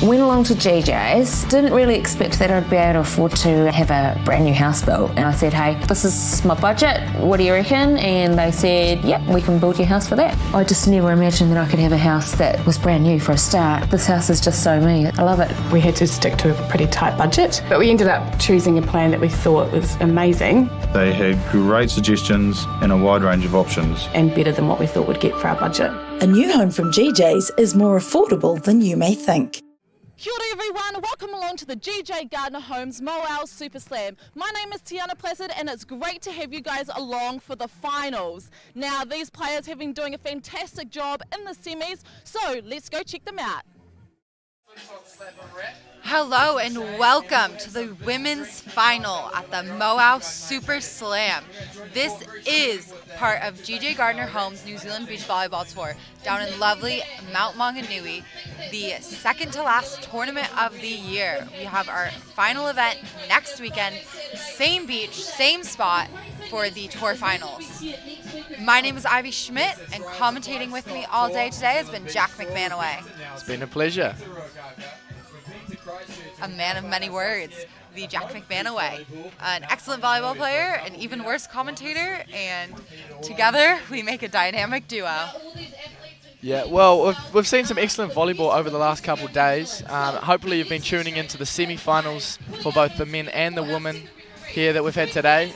Went along to GJ's, didn't really expect that I'd be able to afford to have a brand new house built. And I said, hey, this is my budget, what do you reckon? And they said, yep, we can build your house for that. I just never imagined that I could have a house that was brand new for a start. This house is just so me, I love it. We had to stick to a pretty tight budget, but we ended up choosing a plan that we thought was amazing. They had great suggestions and a wide range of options. And better than what we thought we'd get for our budget. A new home from GJ's is more affordable than you may think. Kia ora everyone, welcome along to the GJ Gardner Homes Mauao Super Slam. My name is Tiana Placid and it's great to have you guys along for the finals. Now these players have been doing a fantastic job in the semis, so let's go check them out. Hello and welcome to the women's final at the Mauao Super Slam. This is part of GJ Gardner Homes New Zealand Beach Volleyball Tour down in lovely Mount Maunganui, the second to last tournament of the year. We have our final event next weekend, same beach, same spot for the tour finals. My name is Ivy Schmidt and commentating with me all day today has been Jack McManaway. It's been a pleasure. A man of many words, the Jack McManaway, an excellent volleyball player, an even worse commentator, and together we make a dynamic duo. Yeah, well, we've seen some excellent volleyball over the last couple of days. Hopefully you've been tuning into the semi-finals for both the men and the women here that we've had today.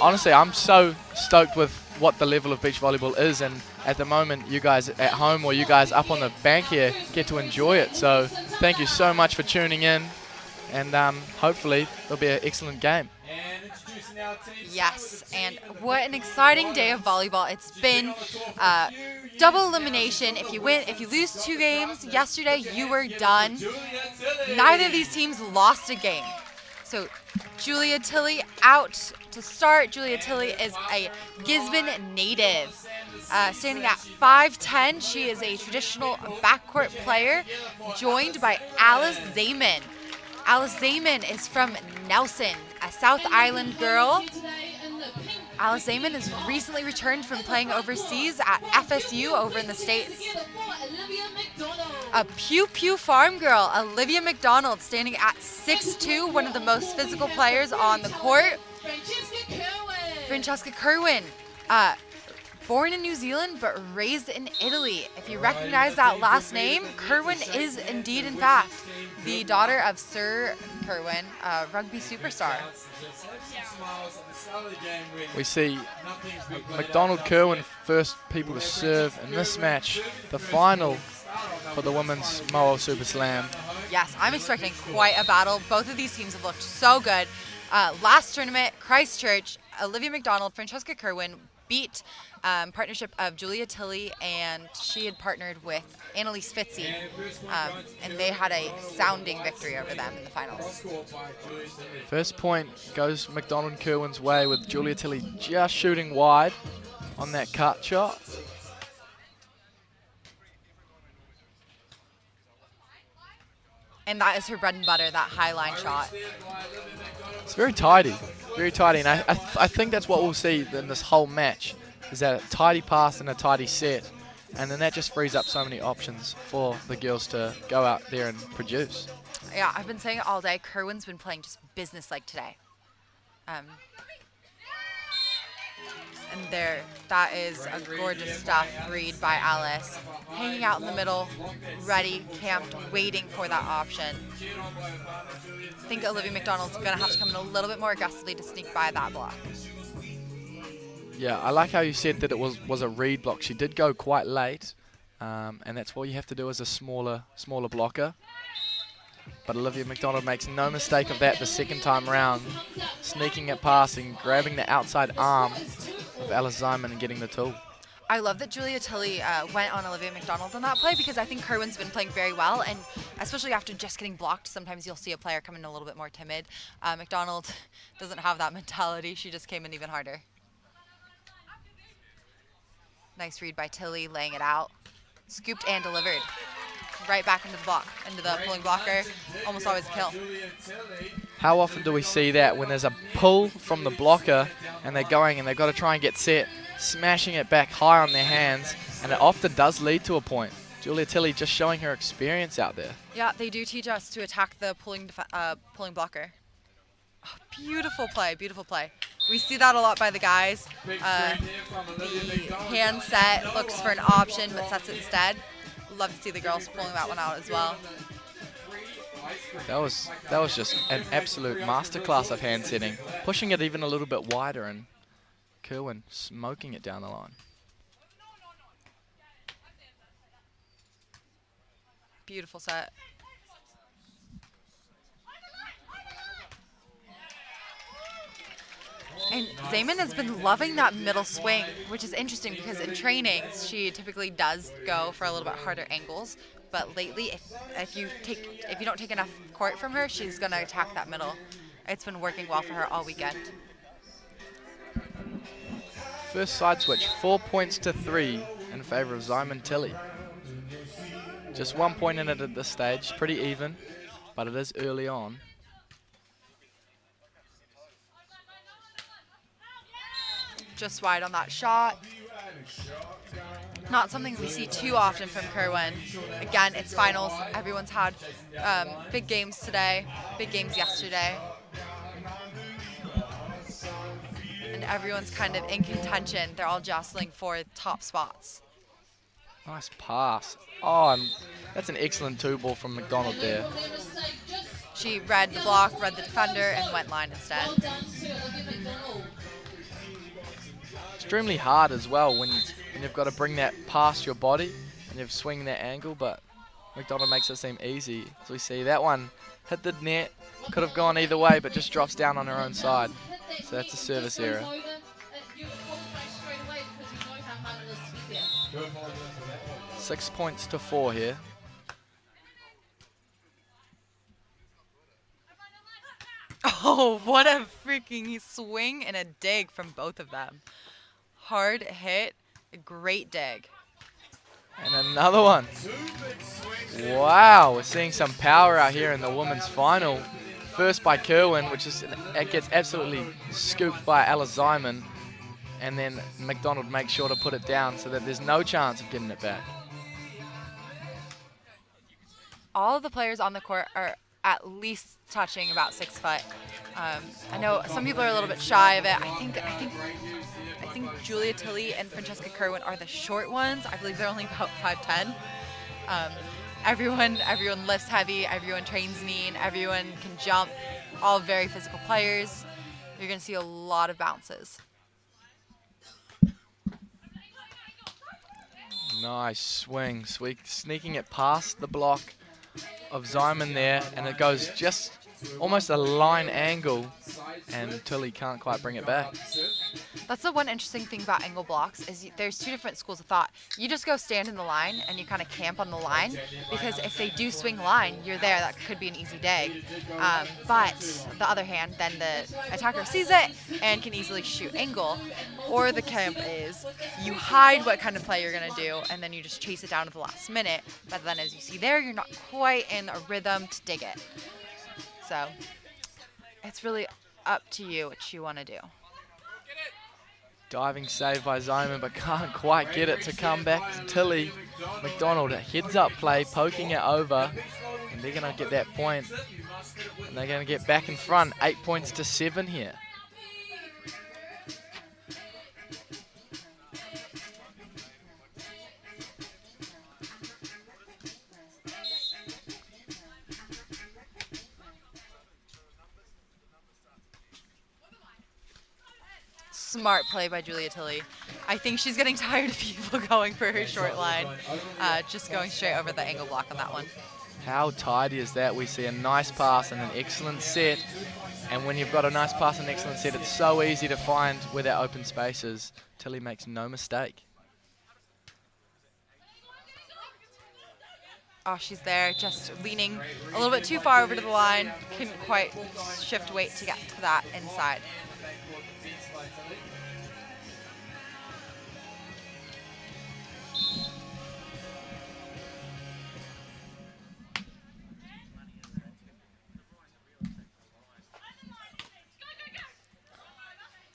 Honestly, I'm so stoked with what the level of beach volleyball is, and at the moment you guys at home or you guys up on the bank here get to enjoy it. So thank you so much for tuning in, and hopefully it'll be an excellent game. Yes, and what an exciting day of volleyball it's been. Double elimination. If you lose 2 games yesterday, you were done. Neither of these teams lost a game. So Julia Tilley out to start. Julia Tilley is a Gisborne native. Standing at 5'10", she is a traditional backcourt player, joined by Alice Zeimann. Alice Zeimann is from Nelson, a South Island girl. Alice Zeimann has recently returned from playing overseas at FSU over in the States. A Pew Pew farm girl, Olivia Macdonald, standing at 6'2", one of the most physical players on the court. Francesca Kirwan, born in New Zealand but raised in Italy. If you recognize that last name, Kirwan is indeed, in fact, the daughter of Sir Kirwan, a rugby superstar. We see Macdonald Kirwan first people to serve in this match, the final for the women's Mauao Super Slam. Yes, I'm expecting quite a battle. Both of these teams have looked so good. Last tournament, Christchurch, Olivia Macdonald, Francesca Kirwan beat partnership of Julia Tilley, and she had partnered with Annalise Fitzy, and they had a sounding victory over them in the finals. First point goes Macdonald Kirwan's way, with Julia Tilley just shooting wide on that cut shot. And that is her bread and butter, that high line shot. It's very tidy, and I think that's what we'll see in this whole match, is that a tidy pass and a tidy set, and then that just frees up so many options for the girls to go out there and produce. Yeah, I've been saying it all day, Kirwan's been playing just business-like today. And there, that is a gorgeous stuff read by Alice. Hanging out in the middle, ready, camped, waiting for that option. I think Olivia Macdonald's going to have to come in a little bit more aggressively to sneak by that block. Yeah, I like how you said that it was a read block. She did go quite late, and that's what you have to do as a smaller blocker. But Olivia Macdonald makes no mistake of that the second time round, sneaking it past and grabbing the outside arm of Alice Zeimann and getting the tool. I love that Julia Tilley went on Olivia Macdonald on that play, because I think Kirwan's been playing very well, and especially after just getting blocked, sometimes you'll see a player come in a little bit more timid. Macdonald doesn't have that mentality. She just came in even harder. Nice read by Tilley, laying it out. Scooped and delivered. Right back into the block, into the pulling blocker. Almost always a kill. How often do we see that when there's a pull from the blocker and they're going and they've got to try and get set, smashing it back high on their hands, and it often does lead to a point. Julia Tilley just showing her experience out there. Yeah, they do teach us to attack the pulling blocker. Oh, beautiful play, beautiful play. We see that a lot by the guys. The hand set looks for an option but sets it instead. Love to see the girls pulling that one out as well. That was just an absolute masterclass of hand setting, pushing it even a little bit wider, and Kirwan smoking it down the line. Beautiful set. And Zeimann has been loving that middle swing, which is interesting because in training she typically does go for a little bit harder angles, but lately if you don't take enough court from her, she's going to attack that middle. It's been working well for her all weekend. First side switch, 4 points to 3 in favour of Zeimann Tilley. Just 1 point in it at this stage, pretty even, but it is early on. Just wide on that shot. Not something we see too often from Kirwan. Again, it's finals. Everyone's had big games today, big games yesterday. And everyone's kind of in contention. They're all jostling for top spots. Nice pass. Oh, and that's an excellent two ball from Macdonald there. She read the block, read the defender, and went line instead. Extremely hard as well when you've got to bring that past your body and you're swinging that angle, but Macdonald makes it seem easy. As we see, that one hit the net, could have gone either way, but just drops down on her own side. So that's a service error. 6 points to 4 here. Oh, what a freaking swing and a dig from both of them. Hard hit, a great dig. And another one. Wow, we're seeing some power out here in the women's final. First by Kirwan, it gets absolutely scooped by Alice Zeimann. And then Macdonald makes sure to put it down so that there's no chance of getting it back. All of the players on the court are at least touching about 6 foot. I know some people are a little bit shy of it. I think Julia Tilley and Francesca Kirwan are the short ones. I believe they're only about 5'10". Everyone lifts heavy. Everyone trains mean. Everyone can jump. All very physical players. You're going to see a lot of bounces. Nice swing, sneaking it past the block of Zeimann there, and it goes just almost a line angle, and Tilley can't quite bring it back. That's the one interesting thing about angle blocks is there's 2 different schools of thought. You just go stand in the line and you kind of camp on the line, because if they do swing line, you're there. That could be an easy dig. But on the other hand, then the attacker sees it and can easily shoot angle. Or the camp is you hide what kind of play you're going to do, and then you just chase it down to the last minute. But then as you see there, you're not quite in a rhythm to dig it. So it's really up to you what you want to do. Diving save by Zeimann, but can't quite get it to come back to Tilley. Macdonald, a heads-up play, poking it over, and they're going to get that point. And they're going to get back in front, 8 points to 7 here. Smart play by Julia Tilley. I think she's getting tired of people going for her short line. Just going straight over the angle block on that one. How tidy is that? We see a nice pass and an excellent set. And when you've got a nice pass and an excellent set, it's so easy to find where that open space is. Tilley makes no mistake. Oh, she's there, just leaning a little bit too far over to the line. Couldn't quite shift weight to get to that inside.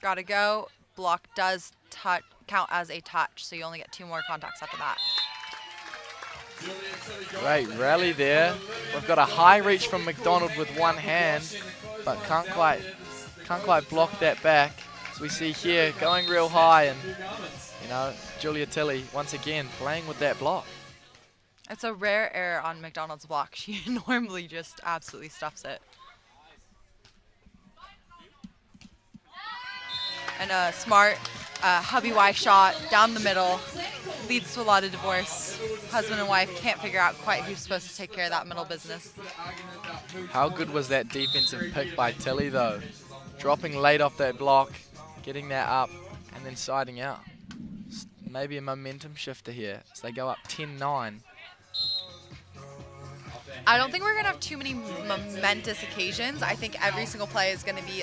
Gotta go. Block does count as a touch, so you only get 2 more contacts after that. Great rally there. We've got a high reach from Macdonald with one hand, but can't quite block that back. So we see here going real high, and you know, Julia Tilley once again playing with that block. It's a rare error on Macdonald's block. She normally just absolutely stuffs it. And a smart hubby-wife shot down the middle leads to a lot of divorce. Husband and wife can't figure out quite who's supposed to take care of that middle business. How good was that defensive pick by Tilley though? Dropping late off that block, getting that up, and then siding out. Maybe a momentum shifter here as they go up 10-9. I don't think we're going to have too many momentous occasions. I think every single play is going to be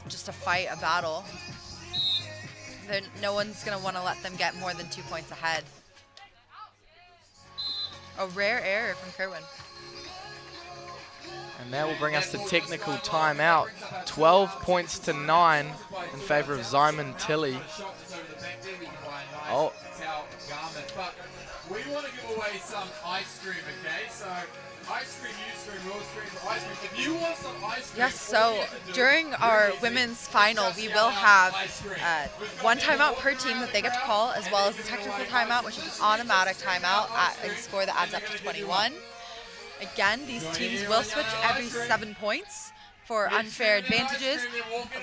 just a fight, a battle. No one's going to want to let them get more than 2 points ahead. A rare error from Kirwan. And that will bring us to technical timeout. 12 points to 9 in favor of Zeimann Tilley. Oh. We want to give away some ice cream, okay? So ice cream, you stream, we'll stream for ice cream. If you want some ice cream... Yes, so during our women's final, we will have 1 timeout per team that they get to call, as well as a technical timeout, which is an automatic timeout at a score that adds up to 21. Again, these teams will switch every 7 points for unfair advantages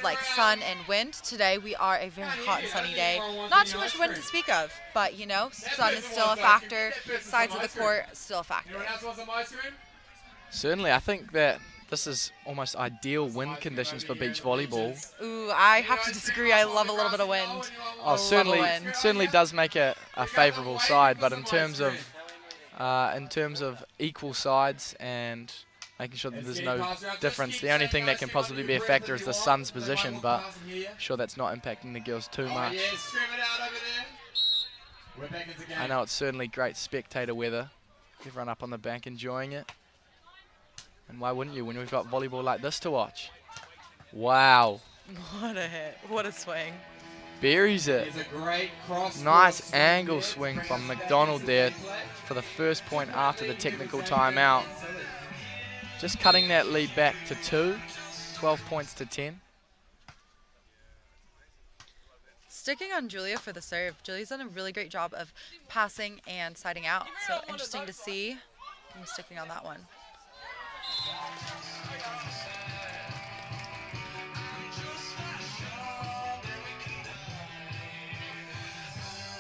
like sun and wind. Today we are a very hot and sunny day. Not too much wind to speak of, but you know, sun is still a factor. Sides of the court still a factor. Certainly, I think that this is almost ideal wind conditions for beach volleyball. Ooh, I have to disagree. I love a little bit of wind. Oh, certainly does make it a favourable side, but in terms of equal sides and making sure that there's no difference, the only thing that can possibly be a factor is the sun's position, but I'm sure that's not impacting the girls too much. I know it's certainly great spectator weather. Everyone up on the bank enjoying it. And why wouldn't you when we've got volleyball like this to watch? Wow. What a hit. What a swing. Buries it. Nice angle swing from Macdonald there for the first point after the technical timeout. Just cutting that lead back to 2, 12 points to 10. Sticking on Julia for the serve. Julia's done a really great job of passing and siding out. So interesting to see. I'm sticking on that one.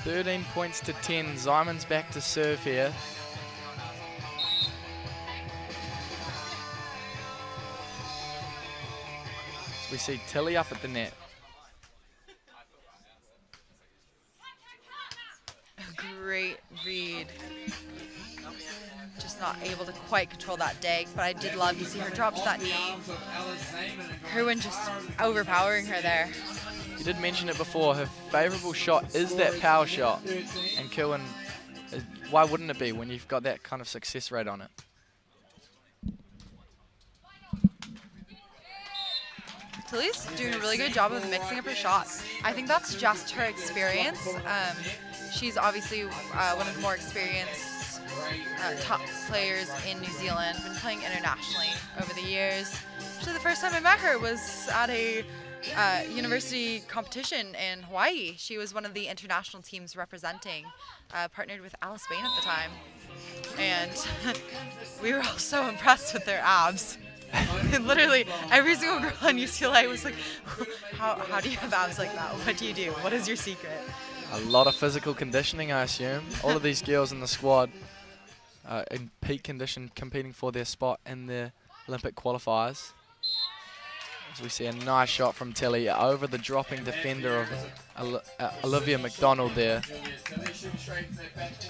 $13 points to 10. Zeimann's back to serve here. So we see Tilley up at the net. Great read. Just not able to quite control that dig, but I did love to see her drop to that knee. Kirwan just overpowering her there. You did mention it before, her favourable shot is that power shot. And Kirwan, why wouldn't it be when you've got that kind of success rate on it? Tilley's doing a really good job of mixing up her shots. I think that's just her experience. She's obviously one of the more experienced top players in New Zealand, been playing internationally over the years. Actually, the first time I met her was at a university competition in Hawaii. She was one of the international teams representing, partnered with Alice Bain at the time. And we were all so impressed with their abs. And literally, every single girl on UCLA was like, how do you have abs like that? What do you do? What is your secret? A lot of physical conditioning, I assume. All of these girls in the squad in peak condition, competing for their spot in the Olympic qualifiers. As we see a nice shot from Tilley over the dropping defender of Olivia Macdonald there.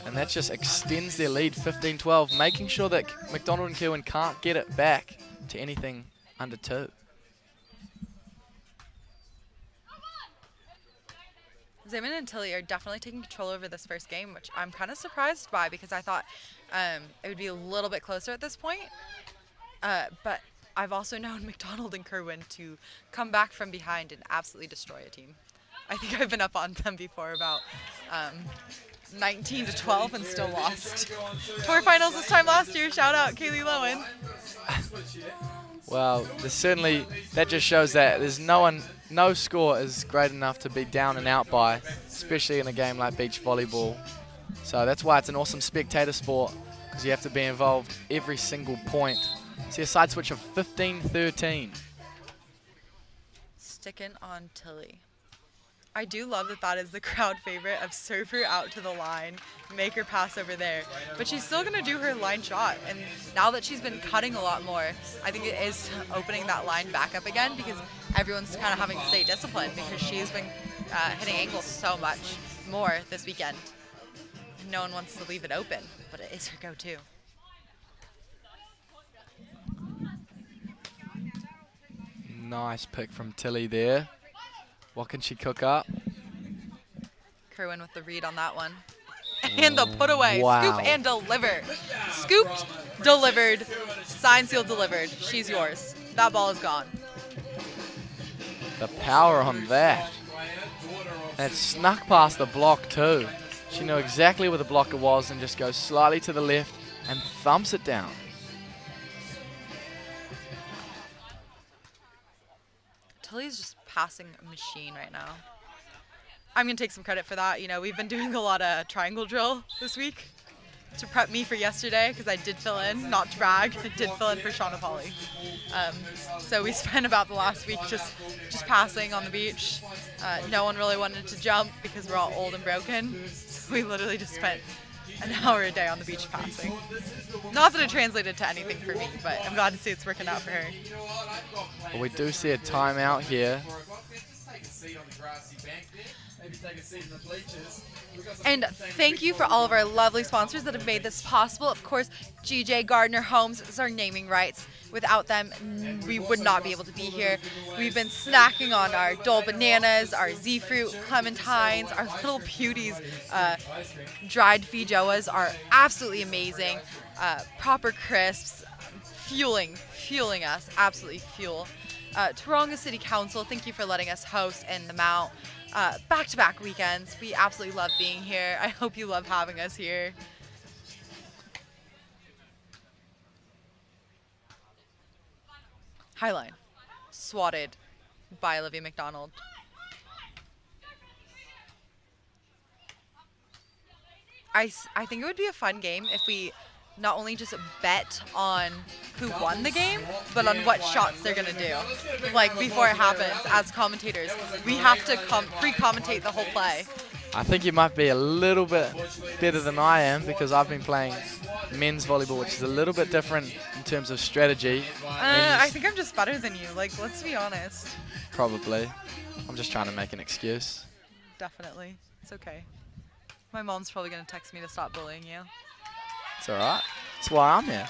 And that just extends their lead 15-12, making sure that Macdonald and Kirwan can't get it back to anything under 2. Zeimann and Tilley are definitely taking control over this first game, which I'm kind of surprised by because I thought it would be a little bit closer at this point. But I've also known Macdonald and Kirwan to come back from behind and absolutely destroy a team. I think I've been up on them before about 19-12 and still lost. Tour finals this time last year. Shout out Kaylee Lowen. Well, that just shows that there's no score is great enough to be down and out by, especially in a game like beach volleyball. So that's why it's an awesome spectator sport, because you have to be involved every single point. See a side switch of 15-13. Sticking on Tilley. I do love that is the crowd favorite of serve her out to the line, make her pass over there. But she's still going to do her line shot. And now that she's been cutting a lot more, I think it is opening that line back up again because everyone's kind of having to stay disciplined because she's been hitting angles so much more this weekend. And no one wants to leave it open, but it is her go-to. Nice pick from Tilley there. What can she cook up? Kirwan with the read on that one. And the put away. Wow. Scoop and deliver. Scooped, delivered, sign sealed delivered. She's yours. That ball is gone. The power on that. And it snuck past the block too. She knew exactly where the blocker was and just goes slightly to the left and thumps it down. Tilley's just passing a machine right now. I'm going to take some credit for that. You know, we've been doing a lot of triangle drill this week to prep me for yesterday because I did fill in, not to brag, I did fill in for Shauna Polly. So we spent about the last week just passing on the beach. No one really wanted to jump because we're all old and broken. So we literally just spent an hour a day on the beach passing. Not that it translated to anything for me, but I'm glad to see it's working out for her. Well, we do see a timeout here. And thank you for all of our lovely sponsors that have made this possible. Of course, GJ Gardner Homes is our naming rights. Without them, we would not be able to be here. We've been snacking on our Dole bananas, our Z-fruit, clementines, our little beauties. Dried feijoas are absolutely amazing. Proper crisps, fueling us, absolutely fuel. Taronga City Council, thank you for letting us host in the Mount. Back-to-back weekends. We absolutely love being here. I hope you love having us here. Highline, swatted by Olivia Macdonald. I think it would be a fun game if we not only just bet on who won the game, but on what shots they're going to do. Like, before it happens, as commentators, we have to pre-commentate the whole play. I think you might be a little bit better than I am because I've been playing men's volleyball, which is a little bit different in terms of strategy. I think I'm just better than you. Like, let's be honest. Probably. I'm just trying to make an excuse. Definitely. It's okay. My mom's probably going to text me to stop bullying you. It's all right. That's why I'm here.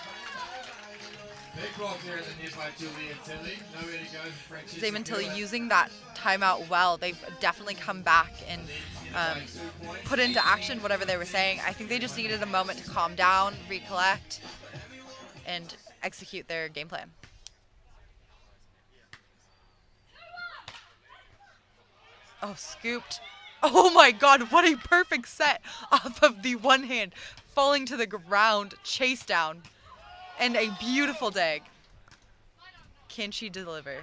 Zeimann Tilley using that timeout well. They've definitely come back and put into action whatever they were saying. I think they just needed a moment to calm down, recollect, and execute their game plan. Oh, scooped. Oh my God, what a perfect set off of the one hand, falling to the ground, chase down, and a beautiful dig. Can she deliver?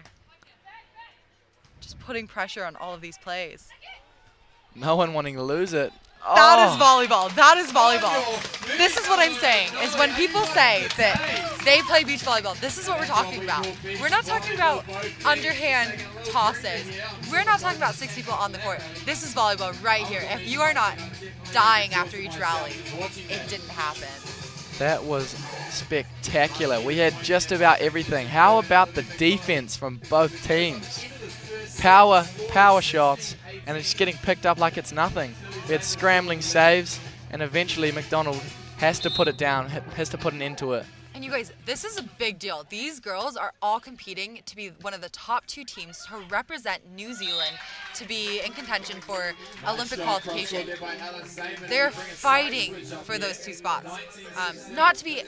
Just putting pressure on all of these plays. No one wanting to lose it. That is volleyball. That is volleyball. This is what I'm saying, is when people say that they play beach volleyball, this is what we're talking about. We're not talking about underhand tosses. We're not talking about 6 people on the court. This is volleyball right here. If you are not dying after each rally, it didn't happen. That was spectacular. We had just about everything. How about the defense from both teams? Power shots, and it's getting picked up like it's nothing. We had scrambling saves, and eventually Macdonald has to put it down, has to put an end to it. And you guys, this is a big deal. These girls are all competing to be one of the top 2 teams to represent New Zealand to be in contention for Olympic qualification. They're fighting for those 2 spots. Not to be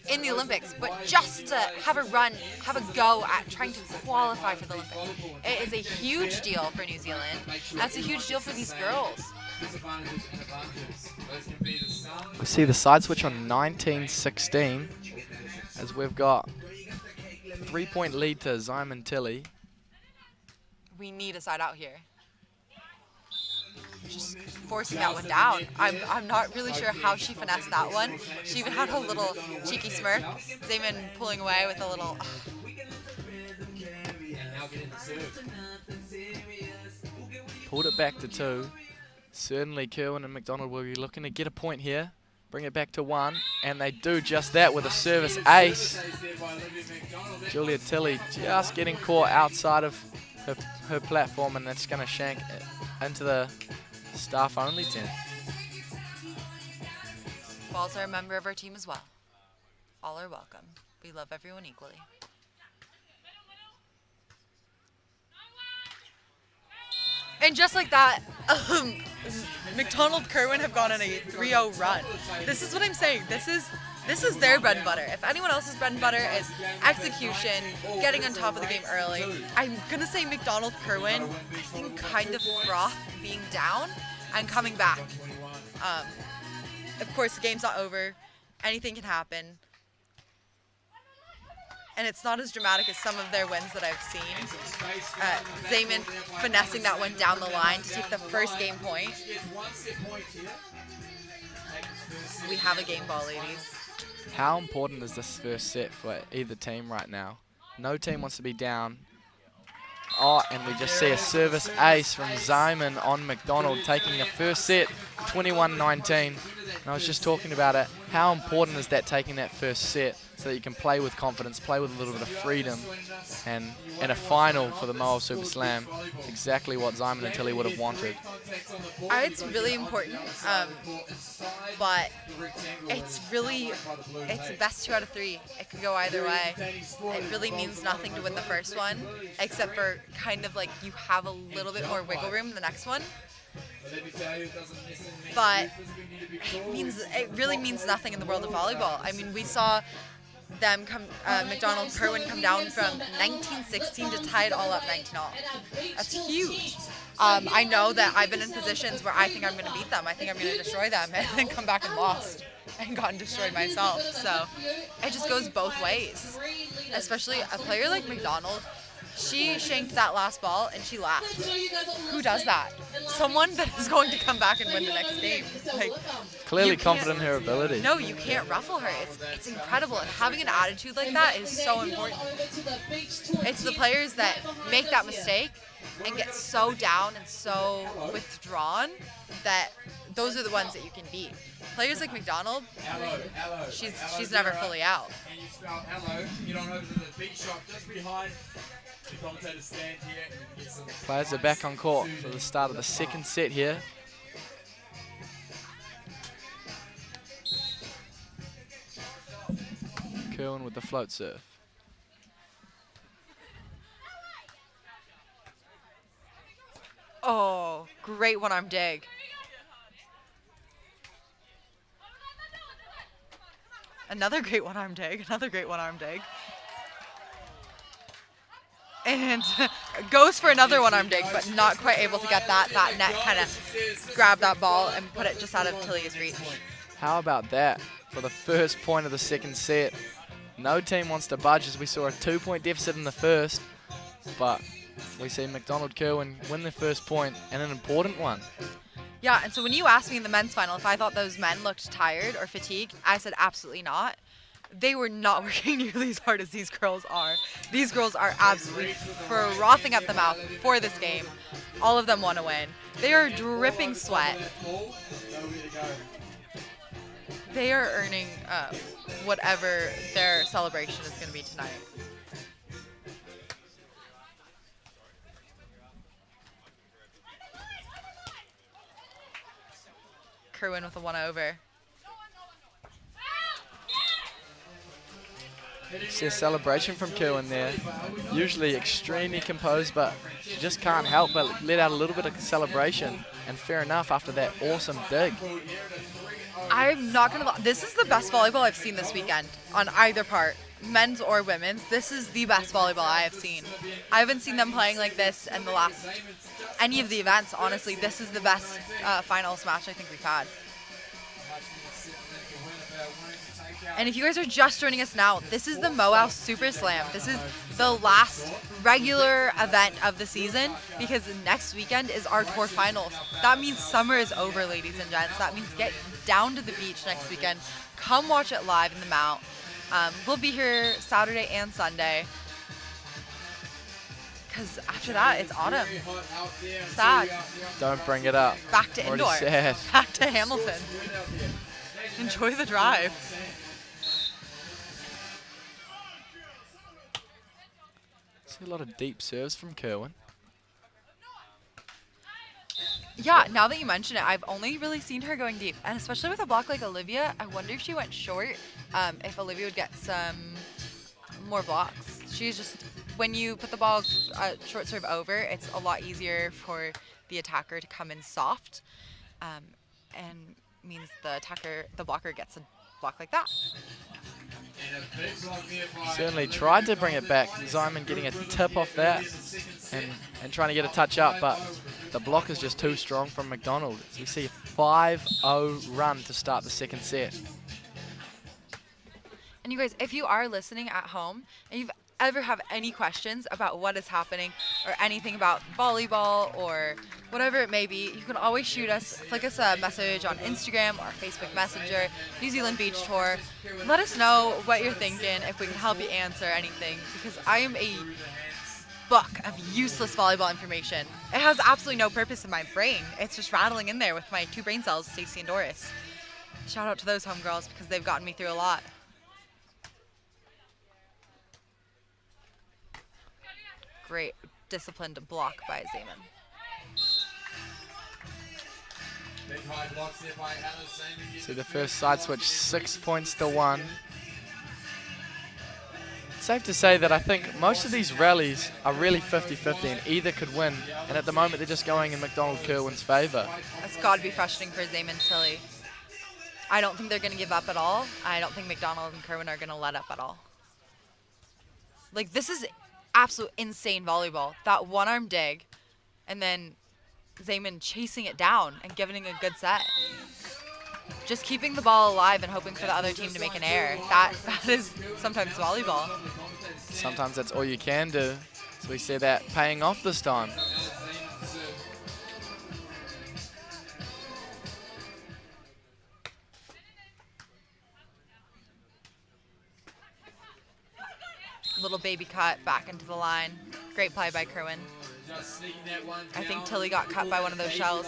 in the Olympics, but just to have a run, have a go at trying to qualify for the Olympics. It is a huge deal for New Zealand. That's a huge deal for these girls. We see the side switch on 19-16. As we've got 3-point lead to Zeimann Tilley. We need a side out here. Just forcing that one down. I'm not really sure how she finessed that one. She even had a little cheeky smirk. Zeimann pulling away with a little... Pulled it back to 2. Certainly Kirwan and Macdonald will be looking to get a point here. Bring it back to 1, and they do just that with a service ace. Julia Tilley just getting caught outside of her platform, and that's going to shank into the staff-only tent. Balls are a member of our team as well. All are welcome. We love everyone equally. And just like that, Macdonald Kirwan have gone on a 3-0 run. This is what I'm saying. This is their bread and butter. If anyone else's bread and butter is execution, getting on top of the game early, I'm going to say Macdonald Kirwan, I think, kind of froth being down and coming back. Of course, the game's not over. Anything can happen. And it's not as dramatic as some of their wins that I've seen. Zeimann finessing that one down the line to take the first game point. We have a game ball, ladies. How important is this first set for either team right now? No team wants to be down. Oh, and we just see a service ace from Zeimann on Macdonald, taking the first set, 21-19. And I was just talking about it. How important is that, taking that first set, so that you can play with confidence, play with a little bit of freedom, and in a final for the Mauao Super Slam, exactly what Zeimann and Tilley would have wanted. It's really important, but it's the best 2 out of 3. It could go either way. It really means nothing to win the first one, except for kind of like you have a little bit more wiggle room the next one. But it really means nothing in the world of volleyball. I mean, we saw them Macdonald Kirwan come down from 19-16 to tie it all up 19-all. That's huge. I know that I've been in positions where I think I'm going to beat them. I think I'm going to destroy them, and then come back and lost and gotten destroyed myself. So it just goes both ways. Especially a player like Macdonald. She shanked that last ball and she laughed. Who does that? Someone that is going to come back and win the next game. Like, clearly confident in her ability. No, you can't ruffle her. It's incredible. And having an attitude like that is so important. It's the players that make that mistake and get so down and so withdrawn that those are the ones that you can beat. Players like Macdonald, she's never fully out. And you spell hello, get on over to the beach shop just behind. The commentators stand here and get some. Players are back on court for the start of the second set here. Kirwan with the float serve. Oh, great one-arm dig. Another great one-arm dig, And goes for another one-arm dig, but not quite able to get that. That net kind of grabbed that ball and put it just out of Tilley's reach. How about that for the first point of the second set? No team wants to budge, as we saw a 2-point deficit in the first, but we see Macdonald Kirwan win the first point, and an important one. Yeah, and so when you asked me in the men's final if I thought those men looked tired or fatigued, I said absolutely not. They were not working nearly as hard as these girls are. These girls are absolutely frothing at the mouth for this game. All of them want to win. They are dripping sweat. They are earning whatever their celebration is going to be tonight. Kirwan with a 1-over. See a celebration from Kirwan there. Usually extremely composed, but she just can't help but let out a little bit of celebration. And fair enough after that awesome dig. I'm not going to lie. This is the best volleyball I've seen this weekend on either part, men's or women's. This is the best volleyball I have seen. I haven't seen them playing like this in the last any of the events, honestly. This is the best finals match I think we've had. And if you guys are just joining us now, this is the Mauao Super Slam. This is the last regular event of the season because next weekend is our tour finals. That means summer is over, ladies and gents. That means get down to the beach next weekend. Come watch it live in the Mount. We'll be here Saturday and Sunday. Because after that, it's autumn. Sad. Don't bring it up. Back to Already indoor. sad. Back to Hamilton. Enjoy the drive. See a lot of deep serves from Kirwan. Yeah, now that you mention it, I've only really seen her going deep. And especially with a block like Olivia, I wonder if she went short, if Olivia would get some more blocks. She's just, when you put the ball short serve over, it's a lot easier for the attacker to come in soft, and means the blocker gets a block like that. Certainly tried to bring it back. Zeimann getting a tip off that and trying to get a touch up, but the block is just too strong from Macdonald. So we see a 5-0 run to start the second set. And you guys, if you are listening at home and you've ever have any questions about what is happening or anything about volleyball or whatever it may be, you can always flick us a message on Instagram or Facebook Messenger, New Zealand Beach Tour. Let us know what you're thinking, if we can help you answer anything, because I am a book of useless volleyball information. It has absolutely no purpose in my brain. It's just rattling in there with my two brain cells, Stacey and Doris. Shout out to those homegirls because they've gotten me through a lot. Great disciplined block by Zeimann. See the first side switch, 6 points to 1. It's safe to say that I think most of these rallies are really 50-50 and either could win. And at the moment, they're just going in Macdonald Kirwan's favour. It's got to be frustrating for Zeimann and Tilley. I don't think they're going to give up at all. I don't think Macdonald and Kirwan are going to let up at all. Like, this is absolute insane volleyball. That one-arm dig, and then Zeimann chasing it down and giving it a good set. Just keeping the ball alive and hoping for the other team to make an error. That is sometimes volleyball. Sometimes that's all you can do. So we see that paying off this time. Little baby cut back into the line. Great play by Kirwan. I think Tilley got cut by one of those shells.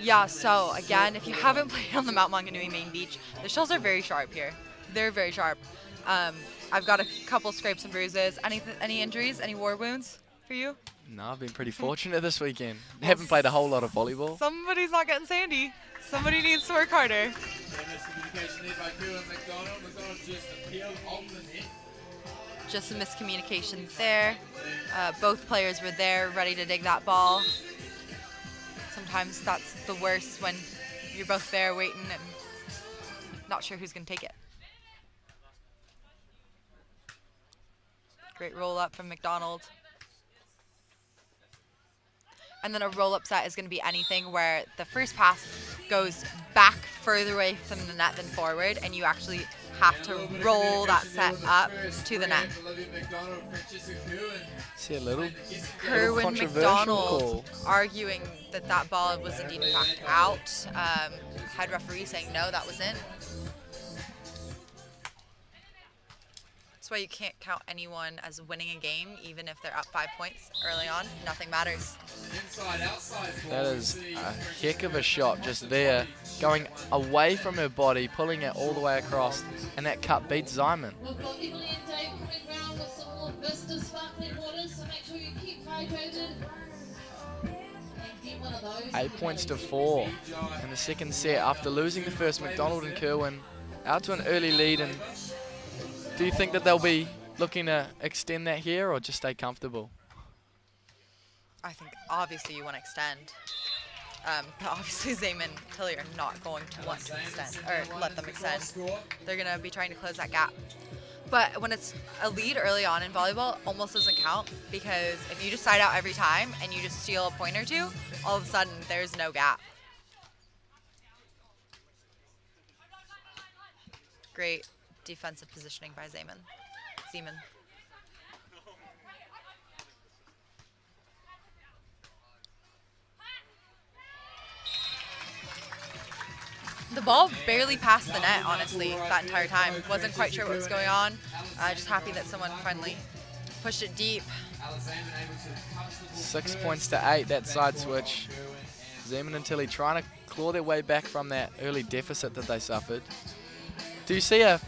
Yeah, so again, if you haven't played on the Mount Maunganui main beach, the shells are very sharp here. They're very sharp. I've got a couple scrapes and bruises. Any injuries? Any war wounds for you? No, I've been pretty fortunate this weekend. Haven't played a whole lot of volleyball. Somebody's not getting sandy. Somebody needs to work harder. Just a miscommunication there. Both players were there, ready to dig that ball. Sometimes that's the worst, when you're both there waiting and not sure who's going to take it. Great roll up from Macdonald. And then a roll-up set is going to be anything where the first pass goes back further away from the net than forward, and you actually have to roll that set up to the net. See a little Kirwan controversial Macdonald call. arguing that that ball was indeed in fact out. Head referee saying no, that was in. That's why you can't count anyone as winning a game, even if they're up 5 points early on. Nothing matters. That is a heck of a shot just there, going away from her body, pulling it all the way across, and that cut beats Zeimann. We've got Tilley and Dave coming round with some more Vista sparkling waters, so make sure you keep hydrated. And get one of those. 8 points to 4 in the second set after losing the first. Macdonald and Kirwan out to an early lead. And do you think that they'll be looking to extend that here or just stay comfortable? I think obviously you want to extend. But obviously Zeimann and Tilley are not going to want to extend or let them extend. They're going to be trying to close that gap. But when it's a lead early on in volleyball, almost doesn't count, because if you just side out every time and you just steal a point or two, all of a sudden there's no gap. Great defensive positioning by Zeimann. The ball barely passed the net, honestly, that entire time. Wasn't quite sure what was going on. Just happy that someone finally pushed it deep. 6 points to 8, that side switch. Zeimann and Tilley trying to claw their way back from that early deficit that they suffered. Do you see a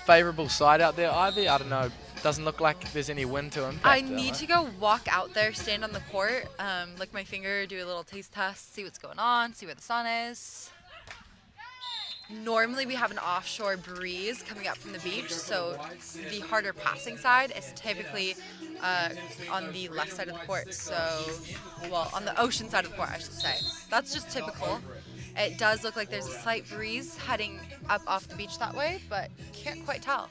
favourable side out there, Ivy? I don't know. Doesn't look like there's any wind to impact. I need to go walk out there, stand on the court, lick my finger, do a little taste test, see what's going on, see where the sun is. Normally we have an offshore breeze coming up from the beach, so the harder passing side is typically on the left side of the court. So, well, on the ocean side of the court, I should say. That's just typical. It does look like there's a slight breeze heading up off the beach that way, but can't quite tell.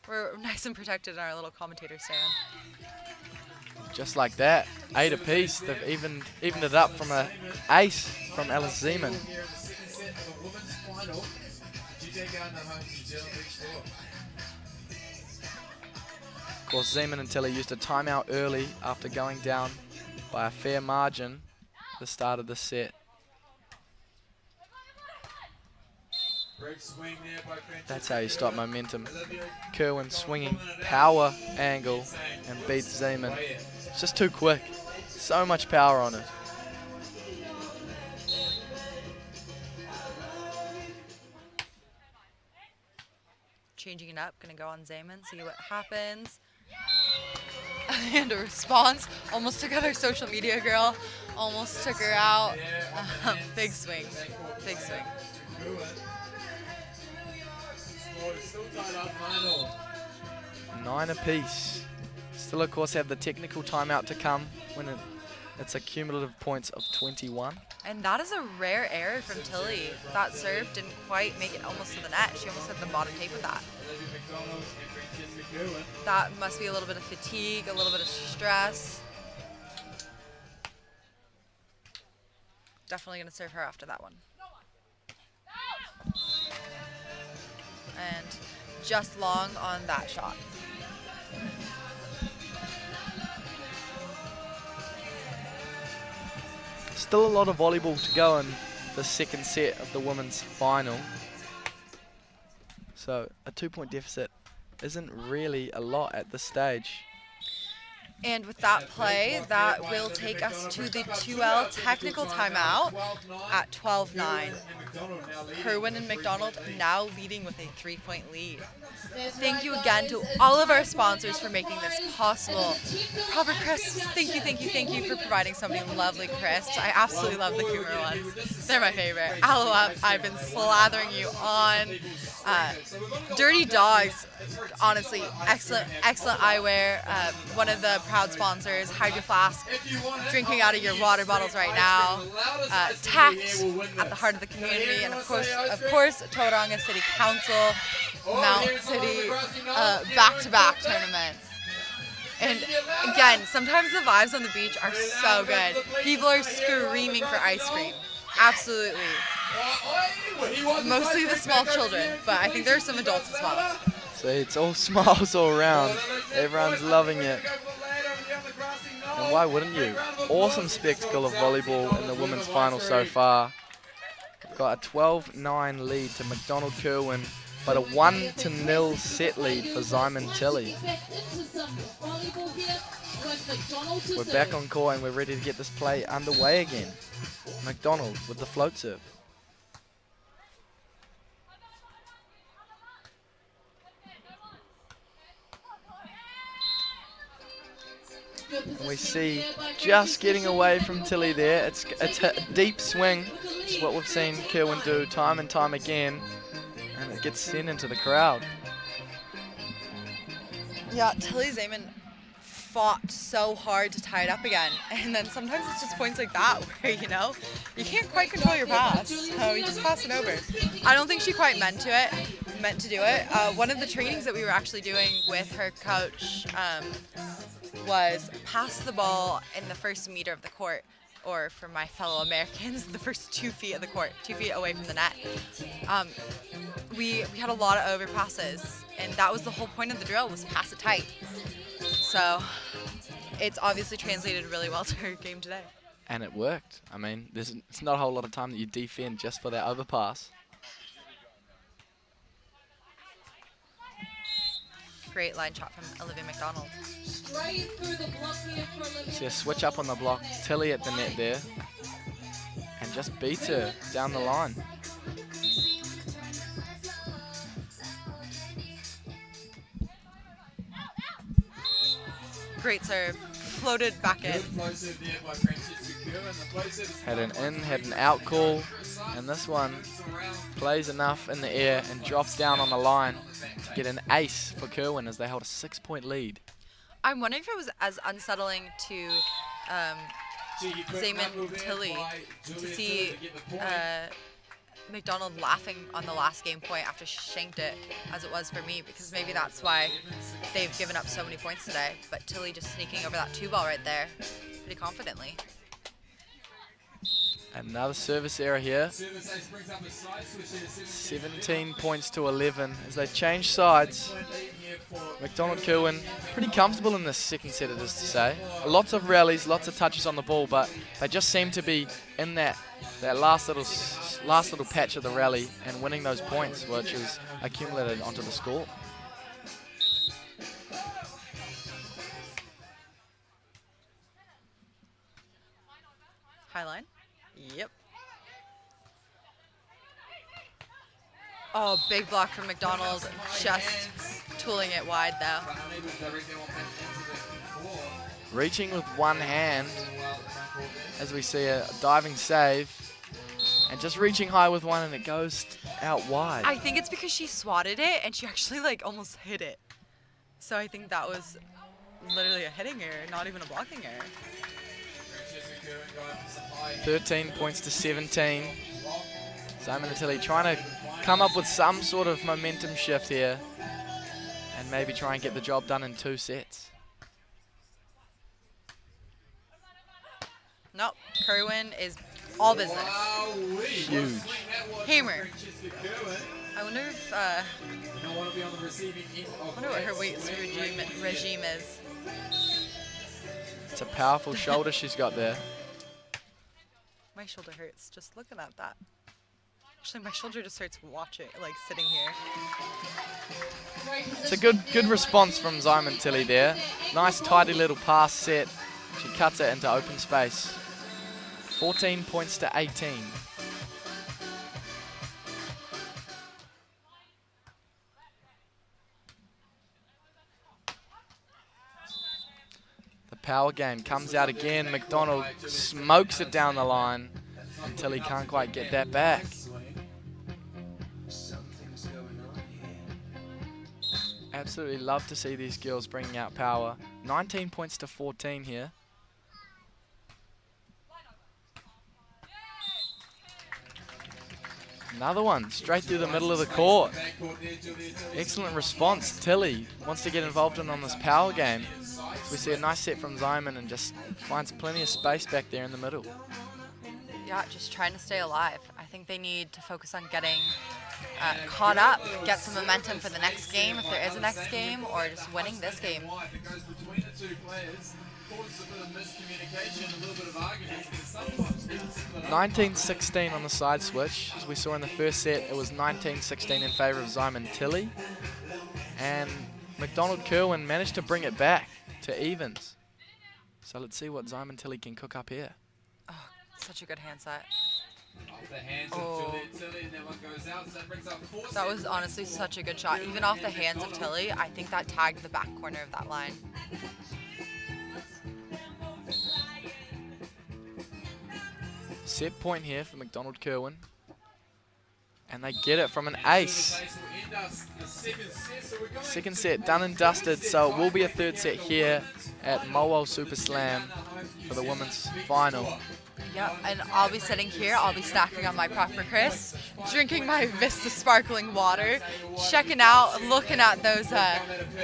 We're nice and protected in our little commentator stand. Just like that, 8 apiece. They've evened it up from an ace from Alice Zeimann. Of course, Zeimann and Tilley used a timeout early after going down by a fair margin at the start of the set. That's how you stop momentum. Kirwan swinging power angle and beats Zeimann. It's just too quick. So much power on it. Changing it up, gonna go on Zeimann, see what happens. And a response. Almost took out our social media girl. Almost took her out. Big swing. Big swing. 9 apiece. Still, of course, have the technical timeout to come when it's a cumulative points of 21. And that is a rare error from Tilley. That serve didn't quite make it almost to the net. She almost hit the bottom tape with that. That must be a little bit of fatigue, a little bit of stress. Definitely going to serve her after that one. And just long on that shot. Still a lot of volleyball to go in the second set of the women's final. So a 2-point deficit isn't really a lot at this stage. And with that play, that will take us to the 2L technical timeout at 12-9. Kirwan and Macdonald now leading with a 3-point lead. Thank you again to all of our sponsors for making this possible. Proper Crisps, thank you for providing so many lovely crisps. I absolutely love the Coomer ones. They're my favorite. Aloe Up, I've been slathering you on. Dirty Dogs, honestly, excellent eyewear. One of the proud sponsors, Hydro Flask, drinking out of your water bottles right now. Tact, at the heart of the community, and of course, Tauranga City Council, Mount City, back-to-back tournaments. And again, sometimes the vibes on the beach are so good. People are screaming for ice cream. Absolutely. Mostly the small children, but I think there are some adults as well. So it's all smiles all around. Everyone's loving it. And why wouldn't you? Awesome spectacle of volleyball in the women's final so far. We've got a 12-9 lead to Macdonald Kirwan but a 1-0 set lead for Zeimann Tilley. Back into some volleyball here with Macdonald to We're serve. back on court and we're ready to get this play underway again. Macdonald with the float serve. And we see just getting away from Tilley there. It's a deep swing, which is what we've seen Kirwan do time and time again. And it gets sent into the crowd. Yeah, Tilley Zeimann fought so hard to tie it up again. And then sometimes it's just points like that where, you know, you can't quite control your pass. So you just pass it over. I don't think she quite meant to do it. One of the trainings that we were actually doing with her coach was pass the ball in the first meter of the court, or for my fellow Americans, the first 2 feet of the court, 2 feet away from the net. We had a lot of overpasses, and that was the whole point of the drill, was pass it tight. So it's obviously translated really well to her game today. And it worked. I mean, it's not a whole lot of time that you defend just for that overpass. Great line shot from Olivia Macdonald. Straight through the block here for Olivia. See a switch up on the block, Tilley at the net there, and just beats her down the line. Great serve, floated back in. Had an in, had an out call, and this one plays enough in the air and drops down on the line to get an ace for Kirwan as they hold a 6-point lead. I'm wondering if it was as unsettling to Zeimann Tilley to see Macdonald laughing on the last game point after she shanked it as it was for me, because maybe that's why they've given up so many points today. But Tilley just sneaking over that 2-ball right there pretty confidently. Another service error here. 17 points to 11 as they change sides. Macdonald Kirwan pretty comfortable in this second set, it is to say. Lots of rallies, lots of touches on the ball, but they just seem to be in that last little patch of the rally and winning those points, which is accumulated onto the score. High line. Yep. Oh, big block from Macdonald. Just tooling it wide, though. Reaching with one hand as we see a diving save. And just reaching high with one, and it goes out wide. I think it's because she swatted it, and she actually, like, almost hit it. So I think that was literally a hitting error, not even a blocking error. 13 points to 17. Zeimann and Tilley trying to come up with some sort of momentum shift here and maybe try and get the job done in 2 sets. Nope, Kirwan is all business. Huge. Hammer. I wonder if, wonder what her weights regime is. It's a powerful shoulder she's got there. My shoulder hurts just looking at that. Actually, my shoulder just hurts watching, like sitting here. It's a good response from Zeimann Tilley there. Nice tidy little pass set. She cuts it into open space. 14 points to 18. The power game comes out again. Macdonald smokes it down the line until he can't quite get that back. Absolutely love to see these girls bringing out power. 19 points to 14 here. Another one, straight through the middle of the court. Excellent response. Tilley wants to get involved in on this power game. So we see a nice set from Zeimann and just finds plenty of space back there in the middle. Yeah, just trying to stay alive. I think they need to focus on getting caught up, get some momentum for the next game, if there is a next game, or just winning this game. Between the two players causes a bit of miscommunication, a little bit of argument, and sometimes it's 19-16 on the side switch. As we saw in the first set, it was 19-16 in favour of Zeimann Tilley. And Macdonald Kirwan managed to bring it back to evens. So let's see what Zeimann Tilley can cook up here. Oh, such a good hand set. Off the hands Oh. of Tilley, and that one goes out, so that brings up 4 That was honestly such a good shot. Even off the hands of Tilley, I think that tagged the back corner of that line. Set point here for Macdonald Kirwan. And they get it from an ace. Second set done and dusted, so it will be a third set here at Mauao Super Slam for the women's final. Yeah, and I'll be sitting here, I'll be snacking on my proper crisps, drinking my Vista sparkling water, checking out, looking at those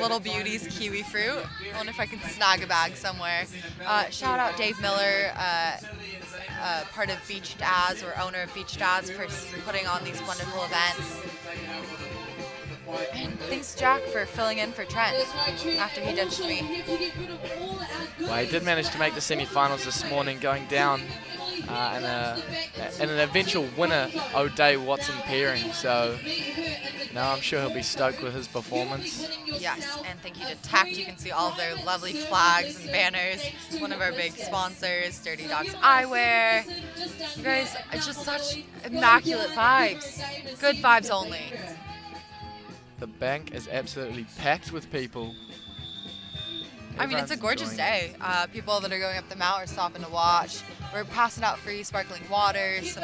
little beauties, kiwi fruit. I wonder if I can snag a bag somewhere. Shout out Dave Miller, part of Beach Daz, or owner of Beach Daz, for putting on these wonderful events. And thanks Jack for filling in for Trent after he ditched me. Well, he did manage to make the semi-finals this morning, going down in an eventual winner O'Day Watson pairing. So now I'm sure he'll be stoked with his performance. Yes, and thank you to Tact. You can see all of their lovely flags and banners. One of our big sponsors, Dirty Dogs Eyewear. You guys, it's just such immaculate vibes. Good vibes only. The bank is absolutely packed with people. I mean, it's a gorgeous day. People that are going up the mount are stopping to watch. We're passing out free sparkling water, some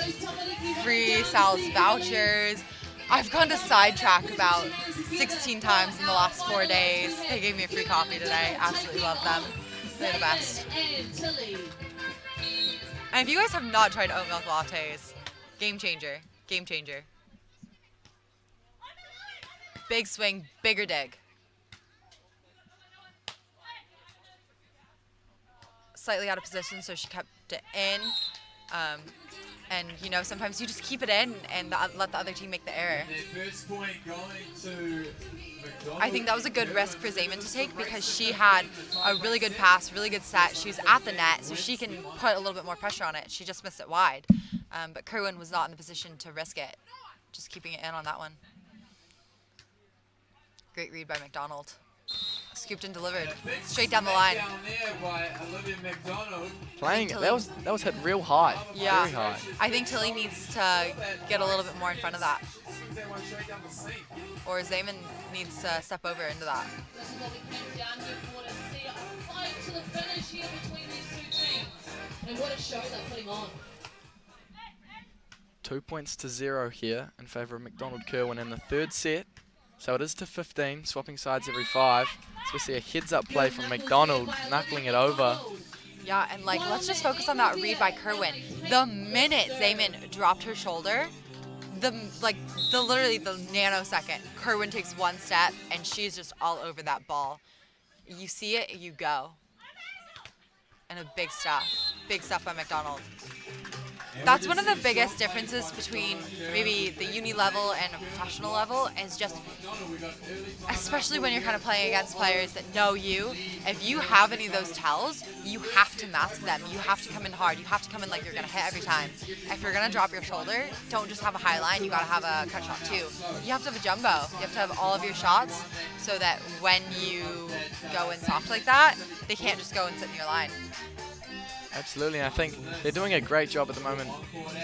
free Sal's vouchers. I've gone to Sidetrack about 16 times in the last 4 days. They gave me a free coffee today. Absolutely love them. They're the best. And if you guys have not tried oat milk lattes, game changer. Game changer. Big swing, bigger dig. Slightly out of position, so she kept it in. And you know, sometimes you just keep it in and let the other team make the error. First point going to McDonald. I think that was a good risk for Zeimann to take because she had a really good pass, really good set. She was at the net, so she can put a little bit more pressure on it. She just missed it wide. But Kirwan was not in the position to risk it, just keeping it in on that one. Great read by Macdonald. Scooped and delivered straight down the line. Down there by Olivia McDonald. Playing it, that was hit real high. Yeah, Very high. I think Tilley needs to get a little bit more in front of that. Or Zeimann needs to step over into that. This is what we came down here for to see a fight to the finish here between these two teams. And what a show they're putting on. 2 points to 0 here in favour of Macdonald Kirwan in the third set. So it is to 15, swapping sides every 5. So we see a heads-up play from Macdonald, knuckling it over. Yeah, and like, let's just focus on that read by Kirwan. The minute Zeimann dropped her shoulder, literally the nanosecond, Kirwan takes one step and she's just all over that ball. You see it, you go. And a big stuff by Macdonald. That's one of the biggest differences between maybe the uni level and a professional level is just, especially when you're kind of playing against players that know you, if you have any of those tells, you have to mask them. You have to come in hard. You have to come in like you're going to hit every time. If you're going to drop your shoulder, don't just have a high line. You got to have a cut shot too. You have to have a jumbo. You have to have all of your shots so that when you go in soft like that, they can't just go and sit in your line. Absolutely, and I think they're doing a great job at the moment,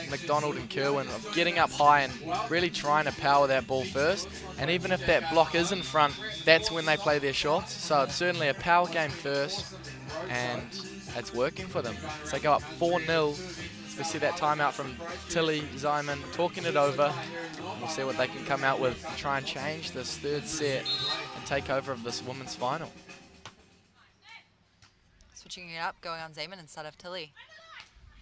Macdonald and Kirwan, of getting up high and really trying to power that ball first. And even if that block is in front, that's when they play their shots. So it's certainly a power game first, and it's working for them. So they go up 4-0. We see that timeout from Tilley, Zeimann, talking it over. We'll see what they can come out with to try and change this third set and take over of this women's final. Switching it up, going on Zeimann instead of Tilley.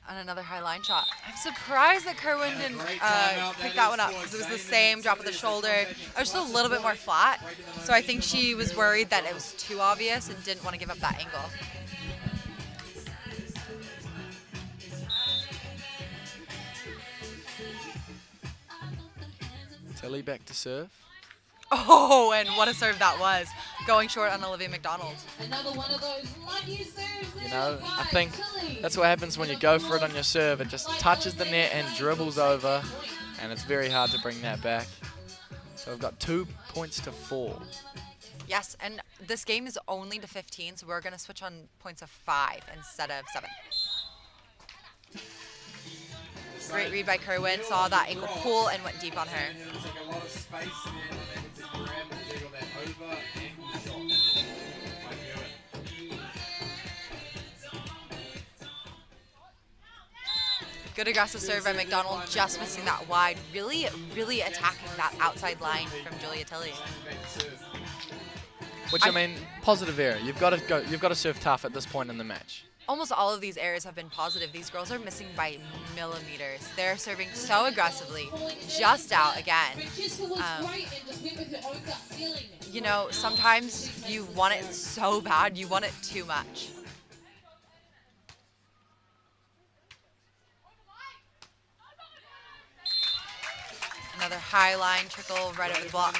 And another high line shot. I'm surprised that Kirwan didn't pick that one up because it was the same drop of the shoulder. It was just a little bit more flat. So I think she was worried that it was too obvious and didn't want to give up that angle. Tilley back to serve. Oh, and what a serve that was. going short on Olivia Macdonald. Another one of those lucky serves. You know, I think that's what happens when you go for it on your serve. It just touches the net and dribbles over, and it's very hard to bring that back. So we've got 2 points to 4. Yes, and this game is only to 15, so we're going to switch on points of 5 instead of 7. Great read by Kirwan, saw that ankle pull and went deep on her. Good aggressive serve by Macdonald, just missing that wide. Really, really attacking that outside line from Julia Tilley. Which, I mean, positive area. You've got to serve tough at this point in the match. Almost all of these errors have been positive. These girls are missing by millimeters. They're serving so aggressively, just out again. You know, sometimes you want it so bad, you want it too much. Another high line trickle right over the block.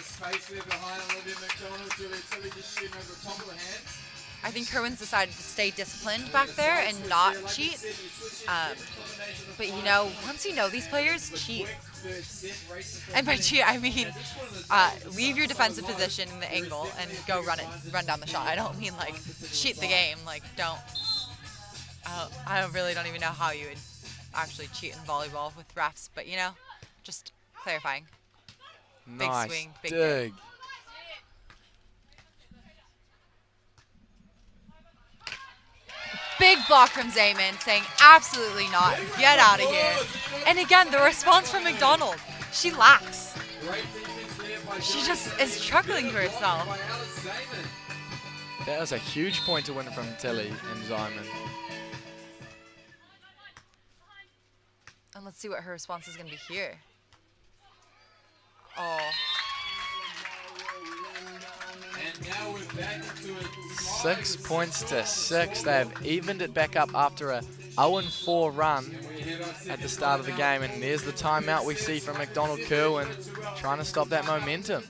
I think Kirwan's decided to stay disciplined back there and not cheat. But you know, once you know these players, cheat. And by cheat, I mean leave your defensive position in the angle and go run down the shot. I don't mean like cheat the game. Like I really don't even know how you would actually cheat in volleyball with refs. But you know, just clarifying. Big Nice swing, big dig. Big block from Zeimann saying absolutely not, get out of here. And again, the response from Macdonald, she laughs. She just is chuckling to herself. That was a huge point to win from Tilley and Zeimann. And let's see what her response is going to be here. Oh. And now we're back into it. 6 points to 6. They have evened it back up after a 0-4 run at the start of the game. And there's the timeout we see from Macdonald Kirwan trying to stop that momentum.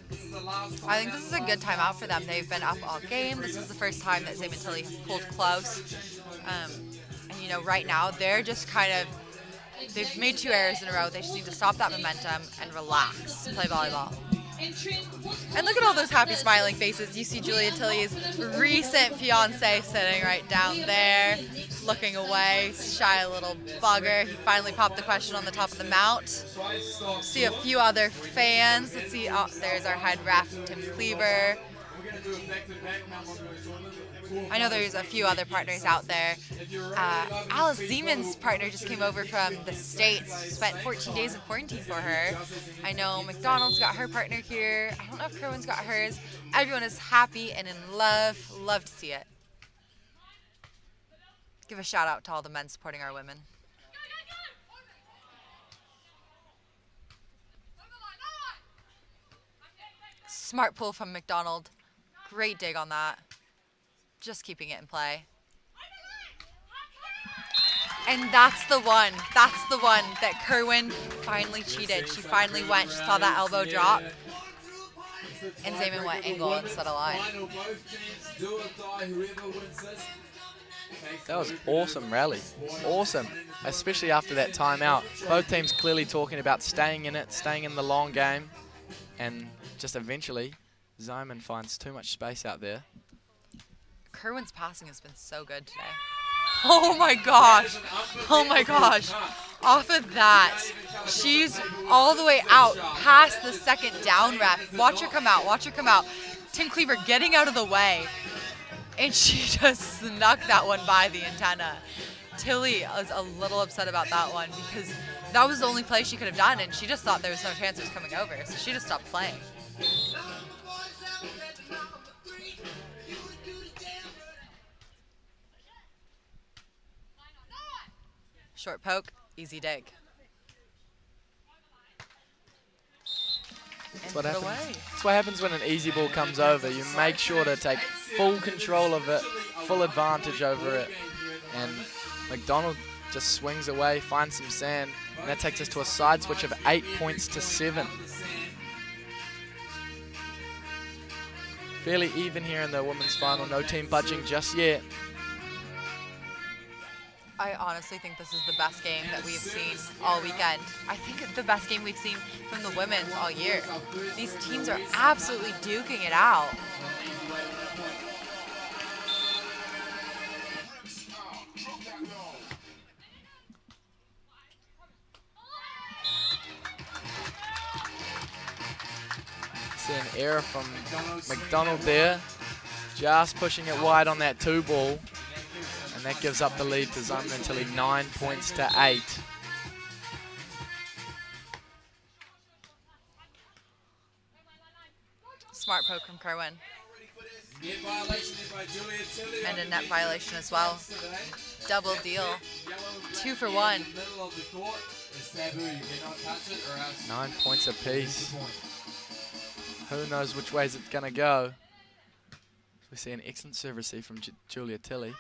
I think this is a good timeout for them. They've been up all game. This is the first time that Zeimann Tilley has pulled close. And you know, right now they're just kind of, they've made 2 errors in a row. They just need to stop that momentum and relax, play volleyball. And look at all those happy smiling faces. You see Julia Tilley's recent fiance sitting right down there, looking away, shy little bugger. He finally popped the question on the top of the mount. See a few other fans. Let's see, oh, there's our head ref, Tim Cleaver. I know there's a few other partners out there. Alice Zeman's partner just came over from the States, spent 14 days of quarantine for her. I know Macdonald's got her partner here. I don't know if Kirwan's got hers. Everyone is happy and in love. Love to see it. Give a shout out to all the men supporting our women. Smart pull from Macdonald. Great dig on that. Just keeping it in play. And that's the one that Kirwan finally cheated. She finally went, she saw that elbow drop. And Zeimann went angle instead of line. That was awesome rally. Awesome. Especially after that timeout. Both teams clearly talking about staying in it, staying in the long game. And just eventually, Zeimann finds too much space out there. Kirwan's passing has been so good today. Oh my gosh. Oh my gosh. Off of that, she's all the way out past the second down ref. Watch her come out. Watch her come out. Tim Cleaver getting out of the way. And she just snuck that one by the antenna. Tilley is a little upset about that one because that was the only play she could have done, and she just thought there was no chance it was coming over, so she just stopped playing. Short poke, easy dig. That's what happens. That's what happens when an easy ball comes over. You make sure to take full control of it, full advantage over it. And Macdonald just swings away, finds some sand, and that takes us to a side switch of 8 points to 7. fairly even here in the women's final. No team budging just yet. I honestly think this is the best game that we've seen all weekend. I think it's the best game we've seen from the women's all year. These teams are absolutely duking it out. See an error from Macdonald there. Just pushing it wide on that 2 ball. And that gives up the lead to Zeimann and Tilley, 9 points to 8. Smart poke from Kirwan. And a net violation as well. Double deal. 2 for 1. 9 points apiece. Who knows which way it's going to go. We see an excellent serve receive from Julia Tilley.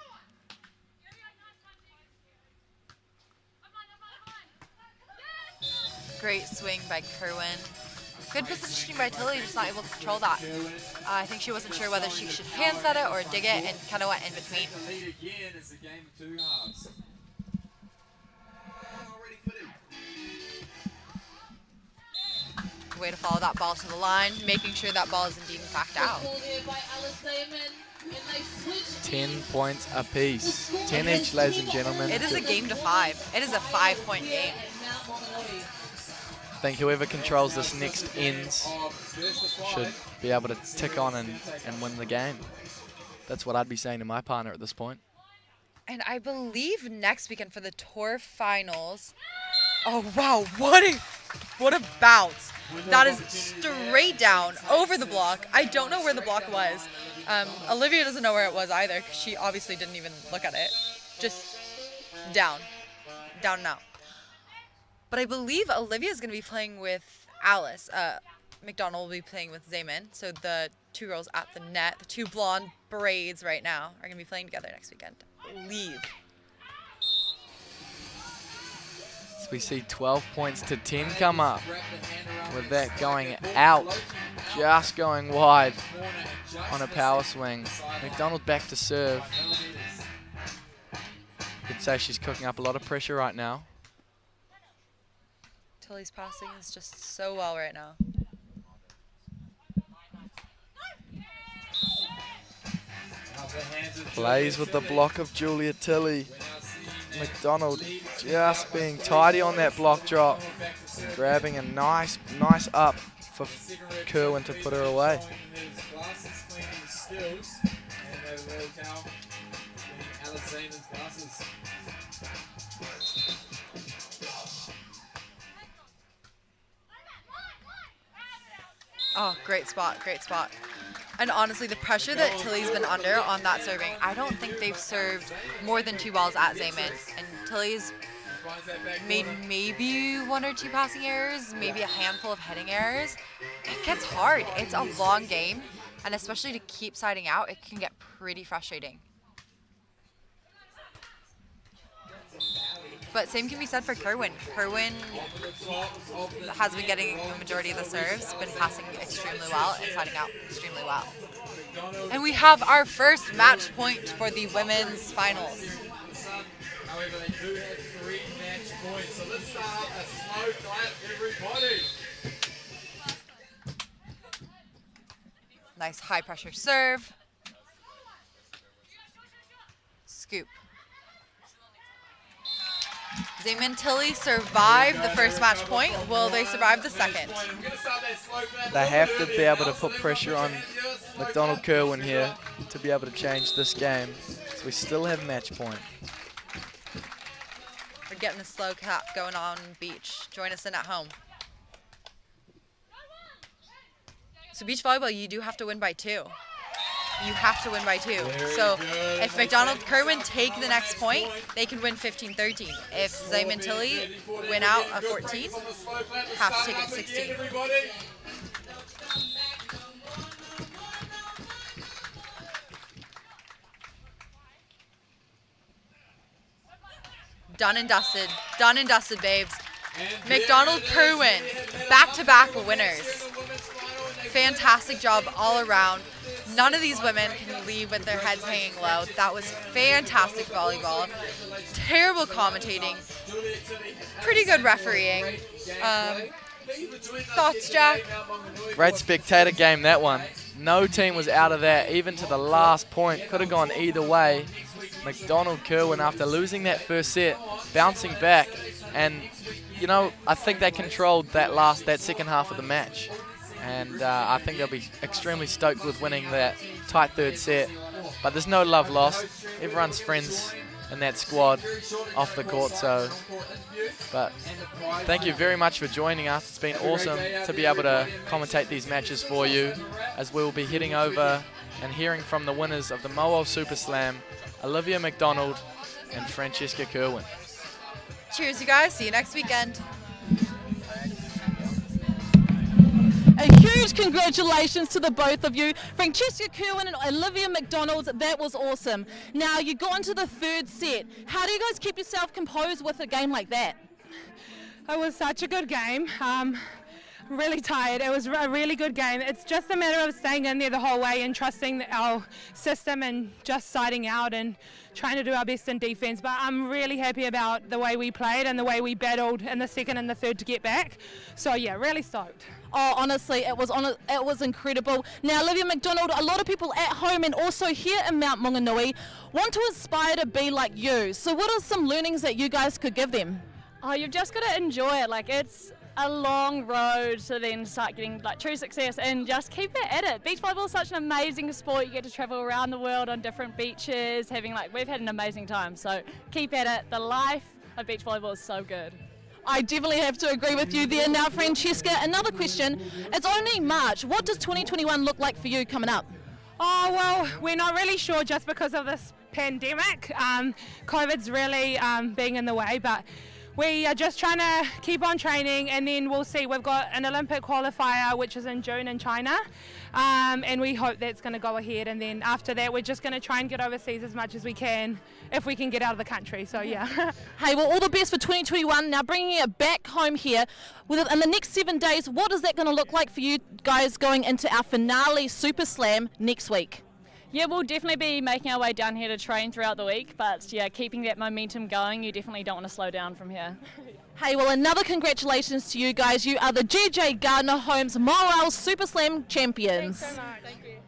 Great swing by Kirwan. Good positioning by Tilley, just not able to control that. I think she wasn't sure whether she should hand set it or dig it and kind of went in between. Way to follow that ball to the line, making sure that ball is indeed in fact out. 10 points apiece. 10 each, ladies and gentlemen. It is a game to 5. It is a 5-point game. I think whoever controls this next ends should be able to tick on and win the game. That's what I'd be saying to my partner at this point. And I believe next weekend for the tour finals. Oh wow, what a bounce. That is straight down over the block. I don't know where the block was. Olivia doesn't know where it was either because she obviously didn't even look at it. Just down and out. But I believe Olivia is going to be playing with Alice. Macdonald will be playing with Zeimann. So the 2 girls at the net, the 2 blonde braids right now, are going to be playing together next weekend. I believe. So we see 12 points to 10 come up. With that going out, just going wide on a power swing. Macdonald back to serve. Could say she's cooking up a lot of pressure right now. Tilley's passing is just so well right now. Plays with the block of Julia Tilley. Macdonald just being tidy on that block drop. And grabbing a nice up for Kirwan to put her away. Oh, great spot. And honestly, the pressure that Tilley's been under on that serving, I don't think they've served more than 2 balls at Zeimann. And Tilley's made maybe 1 or 2 passing errors, maybe a handful of heading errors. It gets hard. It's a long game. And especially to keep siding out, it can get pretty frustrating. But same can be said for Kirwan. Kirwan has been getting the majority of the serves, been passing extremely well and siding out extremely well. And we have our first match point for the women's finals. However, they do have 3 match points. So let's start up a slow clap, everybody. Nice high pressure serve. Scoop. Zeimann Tilley survived the first match point. Will they survive the second? They have to be able to put pressure on Macdonald Kirwan here to be able to change this game. So we still have match point. We're getting a slow cap going on beach. Join us in at home. So beach volleyball, you do have to win by 2. You have to win by 2. So if Macdonald Kirwan take the next point, they can win 15-13. If Zeimann Tilley win out a 14, have to take it to 16. Done and dusted, babes. Macdonald Kirwan, back-to-back winners. Fantastic job all around. None of these women can leave with their heads hanging low. That was fantastic volleyball. Terrible commentating. Pretty good refereeing. Thoughts, Jack? Great spectator game, that one. No team was out of that, even to the last point. Could have gone either way. Macdonald, Kirwan, after losing that first set, bouncing back, and you know, I think they controlled that second half of the match, and I think they'll be extremely stoked with winning that tight third set. But there's no love lost. Everyone's friends in that squad off the court. But thank you very much for joining us. It's been awesome to be able to commentate these matches for you, as we'll be heading over and hearing from the winners of the Mauao Super Slam, Olivia Macdonald and Francesca Kirwan. Cheers, you guys. See you next weekend. A huge congratulations to the both of you. Francesca Kirwan and Olivia Macdonald, that was awesome. Now, you got into the third set. How do you guys keep yourself composed with a game like that? It was such a good game. Really tired. It was a really good game. It's just a matter of staying in there the whole way and trusting our system and just siding out and trying to do our best in defense. But I'm really happy about the way we played and the way we battled in the second and the third to get back. So yeah, really stoked. Oh, honestly, it was incredible. Now, Olivia Macdonald, a lot of people at home and also here in Mount Maunganui want to aspire to be like you. So what are some learnings that you guys could give them? Oh, you've just got to enjoy it. Like, it's a long road to then start getting like true success, and just keep it at it. Beach volleyball is such an amazing sport. You get to travel around the world on different beaches, we've had an amazing time. So keep at it. The life of beach volleyball is so good. I definitely have to agree with you there. Now, Francesca, another question. It's only March. What does 2021 look like for you coming up? Oh, well, we're not really sure just because of this pandemic. COVID's really being in the way, but we are just trying to keep on training, and then we'll see. We've got an Olympic qualifier, which is in June in China, and we hope that's going to go ahead. And then after that, we're just going to try and get overseas as much as we can, if we can get out of the country. So yeah. Hey, well, all the best for 2021. Now, bringing it back home here, in the next 7 days, what is that going to look like for you guys going into our finale Super Slam next week? Yeah, we'll definitely be making our way down here to train throughout the week, but yeah, keeping that momentum going, you definitely don't want to slow down from here. Hey, well, another congratulations to you guys. You are the GJ Gardner Homes Mauao Super Slam champions. Thanks so much. Thank you.